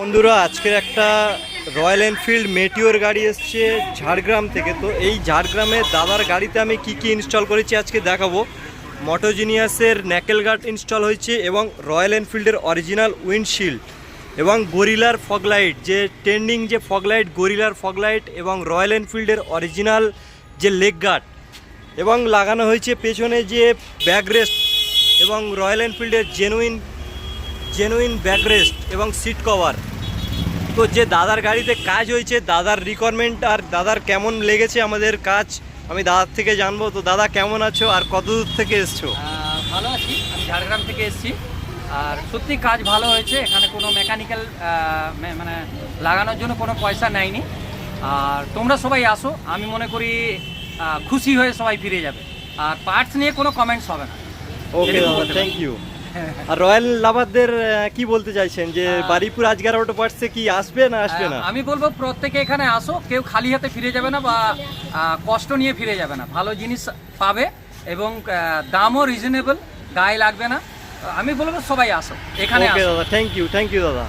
বন্ধুরা আজকের একটা রয়্যাল এনফিল্ড মেটিওর গাড়ি এসছে ঝাড়গ্রাম থেকে। তো এই ঝাড়গ্রামের দাদার গাড়িতে আমি কি ইনস্টল করেছি আজকে দেখাবো। মোটোজিনিয়াসের ন্যাকেল গার্ড ইনস্টল হয়েছে এবং রয়্যাল এনফিল্ডের অরিজিনাল উইন্ডশিল্ড এবং গরিলার ফগলাইট, যে ট্রেন্ডিং যে ফগলাইট, গরিলার ফগলাইট এবং রয়্যাল এনফিল্ডের অরিজিনাল যে লেগ গার্ড, এবং লাগানো হয়েছে পেছনে যে ব্যাকরেস্ট এবং রয়্যাল এনফিল্ডের জেনুইন ব্যাকরেস্ট এবং সিট কভার। তো যে দাদার গাড়িতে কাজ হয়েছে, দাদার রিকোয়ারমেন্ট আর দাদার কেমন লেগেছে আমাদের কাজ, আমি দাদার থেকে জানবো। তো দাদা কেমন আছো আর কত দূর থেকে এসছো? ভালো আছি, আমি ঝাড়গ্রাম থেকে এসেছি। আর সত্যি কাজ ভালো হয়েছে, এখানে কোনো মেকানিক্যাল মানে লাগানোর জন্য কোনো পয়সা নেয়নি। আর তোমরা সবাই আসো, আমি মনে করি খুশি হয়ে সবাই ফিরে যাবে। আর পার্টস নিয়ে কোনো কমেন্টস হবে না। ওকে দাদা, থ্যাংক ইউ। আর রয়্যাল লাভারদের কি বলতে চাইছেন যে বারুইপুর আজগার অটো পার্টসে কি আসবে না আসবে না? আমি বলবো প্রত্যেকে এখানে আসো, কেউ খালি হাতে ফিরে যাবে না বা কষ্ট নিয়ে ফিরে যাবে না। ভালো জিনিস পাবে এবং দামও রিজনেবল, গায়ে লাগবে না। আমি বলবো সবাই আসো এখানে। ওকে দাদা, থ্যাংক ইউ দাদা।